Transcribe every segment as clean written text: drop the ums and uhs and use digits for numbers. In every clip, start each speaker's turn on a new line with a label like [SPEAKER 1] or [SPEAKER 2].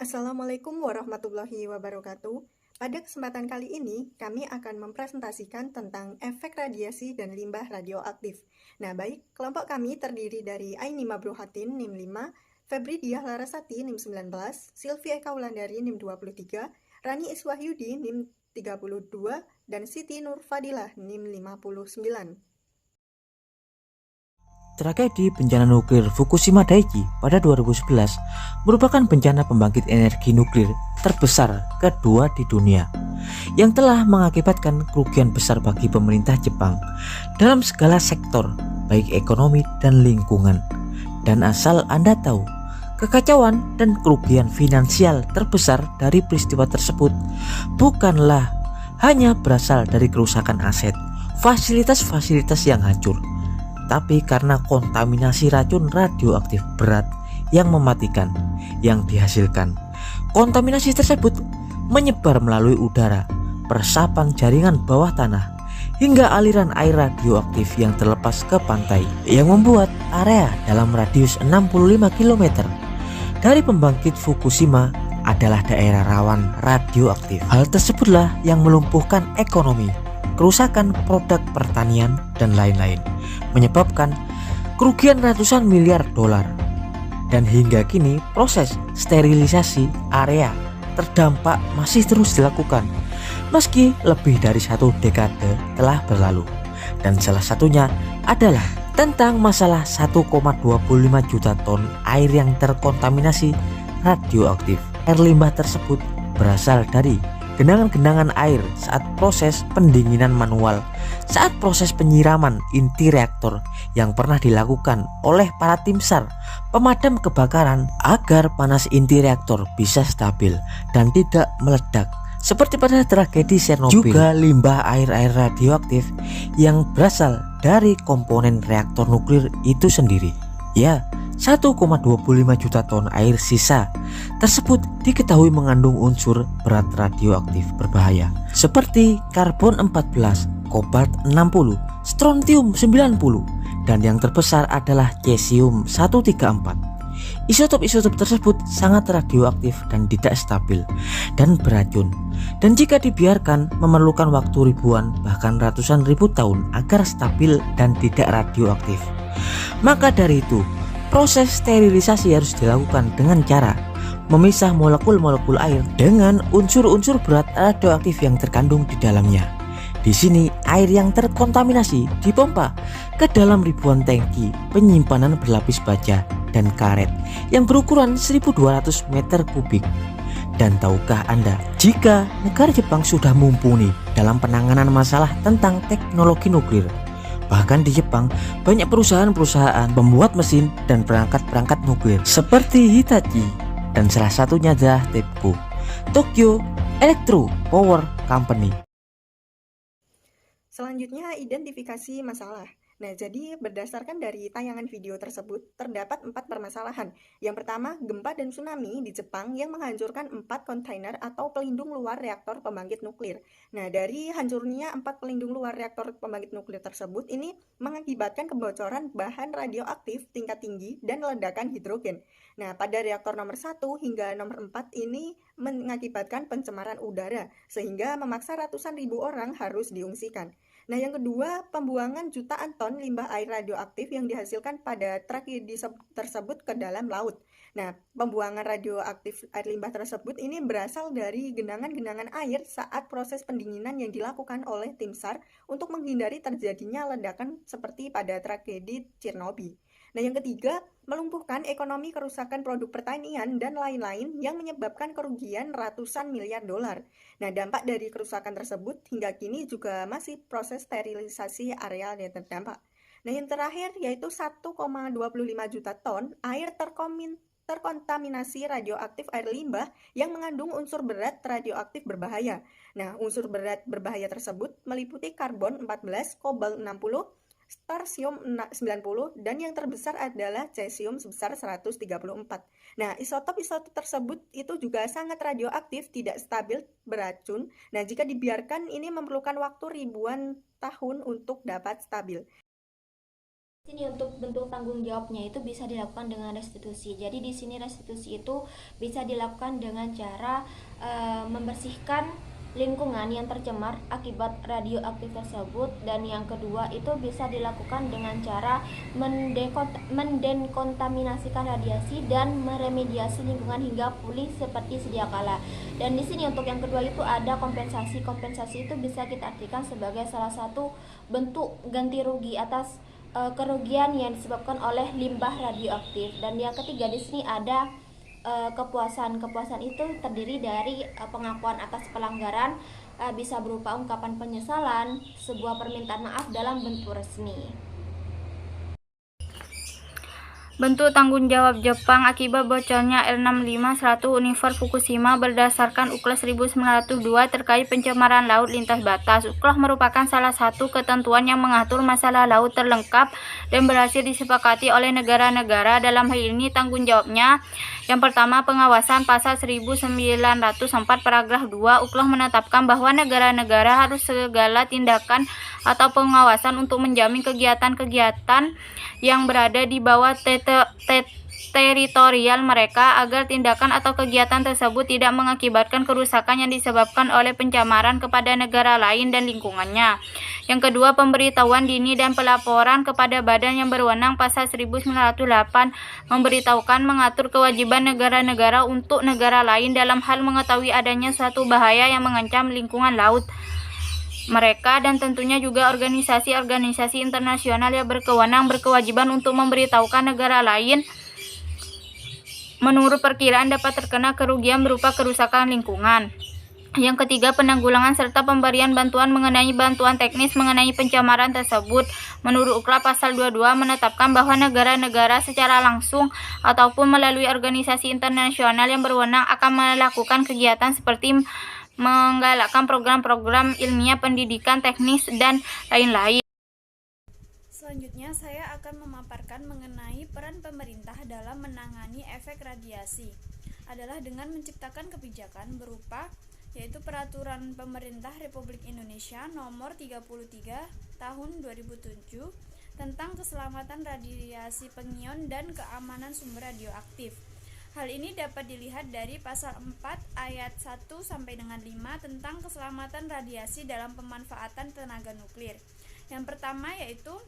[SPEAKER 1] Assalamualaikum warahmatullahi wabarakatuh. Pada kesempatan kali ini, kami akan mempresentasikan tentang efek radiasi dan limbah radioaktif. Nah, baik, kelompok kami terdiri dari Aini Mabruhatin, NIM 5, Febri Diah Larasati, NIM 19, Sylvia Eka Wulandari, NIM 23, Rani Iswahyudi, NIM 32, dan Siti Nurfadilah, NIM 59.
[SPEAKER 2] Tragedi bencana nuklir Fukushima Daiichi pada 2011 merupakan bencana pembangkit energi nuklir terbesar kedua di dunia yang telah mengakibatkan kerugian besar bagi pemerintah Jepang dalam segala sektor, baik ekonomi dan lingkungan. Dan asal Anda tahu, kekacauan dan kerugian finansial terbesar dari peristiwa tersebut bukanlah hanya berasal dari kerusakan aset, fasilitas-fasilitas yang hancur, tapi karena kontaminasi racun radioaktif berat yang mematikan yang dihasilkan. Kontaminasi tersebut menyebar melalui udara, peresapan jaringan bawah tanah, hingga aliran air radioaktif yang terlepas ke pantai, yang membuat area dalam radius 65 km dari pembangkit Fukushima adalah daerah rawan radioaktif. Hal tersebutlah yang melumpuhkan ekonomi, kerusakan produk pertanian, dan lain-lain, menyebabkan kerugian ratusan miliar dolar. Dan hingga kini proses sterilisasi area terdampak masih terus dilakukan meski lebih dari 1 dekade telah berlalu. Dan salah satunya adalah tentang masalah 1,25 juta ton air yang terkontaminasi radioaktif. Air limbah tersebut berasal dari genangan-genangan air saat proses pendinginan manual, saat proses penyiraman inti reaktor yang pernah dilakukan oleh para tim SAR pemadam kebakaran agar panas inti reaktor bisa stabil dan tidak meledak seperti pada tragedi Chernobyl. Juga limbah air-air radioaktif yang berasal dari komponen reaktor nuklir itu sendiri. Ya, 1,25 juta ton air sisa tersebut diketahui mengandung unsur berat radioaktif berbahaya seperti karbon 14, kobalt 60, strontium 90, dan yang terbesar adalah cesium 134. Isotop-isotop tersebut sangat radioaktif dan tidak stabil dan beracun, dan jika dibiarkan memerlukan waktu ribuan bahkan ratusan ribu tahun agar stabil dan tidak radioaktif. Maka dari itu, proses sterilisasi harus dilakukan dengan cara memisah molekul-molekul air dengan unsur-unsur berat radioaktif yang terkandung di dalamnya. Di sini air yang terkontaminasi dipompa ke dalam ribuan tangki penyimpanan berlapis baja dan karet yang berukuran 1200 meter kubik. Dan tahukah Anda, jika negara Jepang sudah mumpuni dalam penanganan masalah tentang teknologi nuklir, bahkan di Jepang banyak perusahaan-perusahaan pembuat mesin dan perangkat-perangkat nuklir seperti Hitachi, dan salah satunya adalah TEPCO, Tokyo Electro Power Company.
[SPEAKER 1] Selanjutnya, identifikasi masalah. Nah, jadi berdasarkan dari tayangan video tersebut, terdapat 4 permasalahan. Yang pertama, gempa dan tsunami di Jepang yang menghancurkan 4 kontainer atau pelindung luar reaktor pembangkit nuklir. Nah, dari hancurnya 4 pelindung luar reaktor pembangkit nuklir tersebut, ini mengakibatkan kebocoran bahan radioaktif tingkat tinggi dan ledakan hidrogen. Nah, pada reaktor nomor 1 hingga nomor 4 ini mengakibatkan pencemaran udara, sehingga memaksa ratusan ribu orang harus diungsikan. Nah, yang kedua, pembuangan jutaan ton limbah air radioaktif yang dihasilkan pada tragedi tersebut ke dalam laut. Nah, pembuangan radioaktif air limbah tersebut ini berasal dari genangan-genangan air saat proses pendinginan yang dilakukan oleh tim SAR untuk menghindari terjadinya ledakan seperti pada tragedi Chernobyl. Nah, yang ketiga, melumpuhkan ekonomi, kerusakan produk pertanian, dan lain-lain yang menyebabkan kerugian ratusan miliar dolar. Nah, dampak dari kerusakan tersebut hingga kini juga masih proses sterilisasi area yang terdampak. Nah, yang terakhir yaitu 1,25 juta ton air terkontaminasi radioaktif air limbah yang mengandung unsur berat radioaktif berbahaya. Nah, unsur berat berbahaya tersebut meliputi karbon 14, kobalt 60, strontium 90, dan yang terbesar adalah cesium sebesar 134. Nah, isotop-isotop tersebut itu juga sangat radioaktif, tidak stabil, beracun. Nah, jika dibiarkan ini memerlukan waktu ribuan tahun untuk dapat stabil.
[SPEAKER 3] Sini untuk bentuk tanggung jawabnya itu bisa dilakukan dengan restitusi. Jadi di sini restitusi itu bisa dilakukan dengan cara membersihkan lingkungan yang tercemar akibat radioaktif tersebut, dan yang kedua itu bisa dilakukan dengan cara mendekontaminasikan radiasi dan meremediasi lingkungan hingga pulih seperti sedia kala. Dan di sini untuk yang kedua itu ada kompensasi. Kompensasi itu bisa kita artikan sebagai salah satu bentuk ganti rugi atas kerugian yang disebabkan oleh limbah radioaktif. Dan yang ketiga di sini ada kepuasan. Kepuasan itu terdiri dari pengakuan atas pelanggaran, bisa berupa ungkapan penyesalan, sebuah permintaan maaf dalam bentuk resmi.
[SPEAKER 4] Bentuk tanggung jawab Jepang akibat bocornya L651 Univer Fukushima berdasarkan UKLAS 1902 terkait pencemaran laut lintas batas. UKLAS merupakan salah satu ketentuan yang mengatur masalah laut terlengkap dan berhasil disepakati oleh negara-negara. Dalam hal ini tanggung jawabnya yang pertama, pengawasan. Pasal 1904 paragraf 2 UKLAS menetapkan bahwa negara-negara harus segala tindakan atau pengawasan untuk menjamin kegiatan-kegiatan yang berada di bawah teritorial mereka agar tindakan atau kegiatan tersebut tidak mengakibatkan kerusakan yang disebabkan oleh pencemaran kepada negara lain dan lingkungannya. Yang kedua, pemberitahuan dini dan pelaporan kepada badan yang berwenang. Pasal 1908 memberitahukan mengatur kewajiban negara-negara untuk negara lain dalam hal mengetahui adanya suatu bahaya yang mengancam lingkungan laut mereka, dan tentunya juga organisasi-organisasi internasional yang berkewajiban untuk memberitahukan negara lain menurut perkiraan dapat terkena kerugian berupa kerusakan lingkungan. Yang ketiga, penanggulangan serta pemberian bantuan mengenai bantuan teknis mengenai pencemaran tersebut. Menurut UKLAS pasal 22 menetapkan bahwa negara-negara secara langsung ataupun melalui organisasi internasional yang berwenang akan melakukan kegiatan seperti menggalakkan program-program ilmiah, pendidikan, teknis, dan lain-lain.
[SPEAKER 5] Selanjutnya, saya akan memaparkan mengenai peran pemerintah dalam menangani efek radiasi adalah dengan menciptakan kebijakan berupa yaitu Peraturan Pemerintah Republik Indonesia Nomor 33 Tahun 2007 tentang keselamatan radiasi pengion dan keamanan sumber radioaktif. Hal ini dapat dilihat dari pasal 4 ayat 1 sampai dengan 5 tentang keselamatan radiasi dalam pemanfaatan tenaga nuklir. Yang pertama yaitu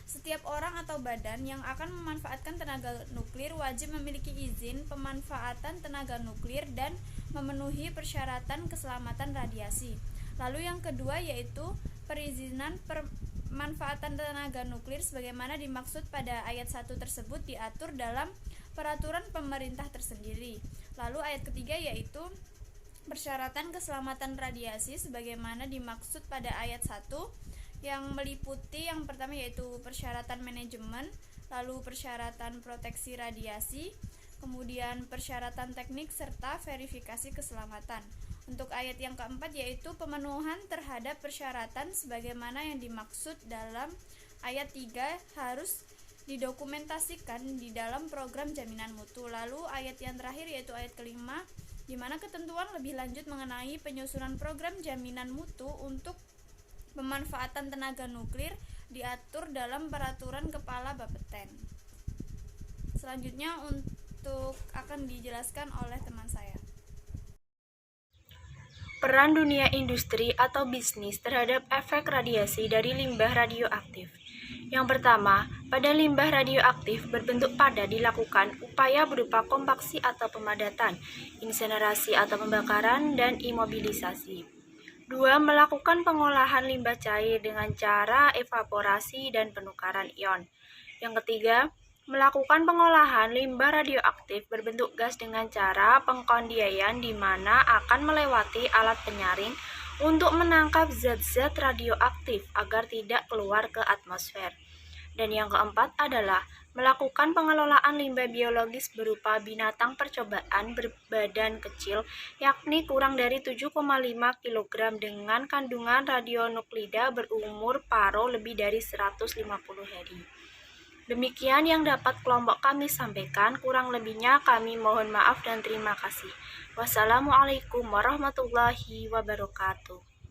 [SPEAKER 5] setiap orang atau badan yang akan memanfaatkan tenaga nuklir wajib memiliki izin pemanfaatan tenaga nuklir dan memenuhi persyaratan keselamatan radiasi. Lalu yang kedua yaitu perizinan pemanfaatan tenaga nuklir sebagaimana dimaksud pada ayat 1 tersebut diatur dalam peraturan pemerintah tersendiri. Lalu ayat ketiga yaitu persyaratan keselamatan radiasi sebagaimana dimaksud pada ayat 1 yang meliputi yang pertama yaitu persyaratan manajemen, lalu persyaratan proteksi radiasi, kemudian persyaratan teknik serta verifikasi keselamatan. Untuk ayat yang keempat yaitu pemenuhan terhadap persyaratan sebagaimana yang dimaksud dalam ayat 3 harus didokumentasikan di dalam program jaminan mutu. Lalu ayat yang terakhir yaitu ayat kelima, di mana ketentuan lebih lanjut mengenai penyusunan program jaminan mutu untuk pemanfaatan tenaga nuklir diatur dalam peraturan kepala Bapeten. Selanjutnya untuk akan dijelaskan oleh teman saya.
[SPEAKER 4] Peran dunia industri atau bisnis terhadap efek radiasi dari limbah radioaktif. Yang pertama, pada limbah radioaktif berbentuk padat dilakukan upaya berupa kompaksi atau pemadatan, insinerasi atau pembakaran, dan imobilisasi. 2. Melakukan pengolahan limbah cair dengan cara evaporasi dan penukaran ion. Yang ketiga, melakukan pengolahan limbah radioaktif berbentuk gas dengan cara pengkondiayan di mana akan melewati alat penyaring untuk menangkap zat-zat radioaktif agar tidak keluar ke atmosfer. Dan yang keempat adalah melakukan pengelolaan limbah biologis berupa binatang percobaan berbadan kecil, yakni kurang dari 7,5 kg dengan kandungan radionuklida berumur paro lebih dari 150 hari. Demikian yang dapat kelompok kami sampaikan, kurang lebihnya kami mohon maaf dan terima kasih. Wassalamualaikum warahmatullahi wabarakatuh.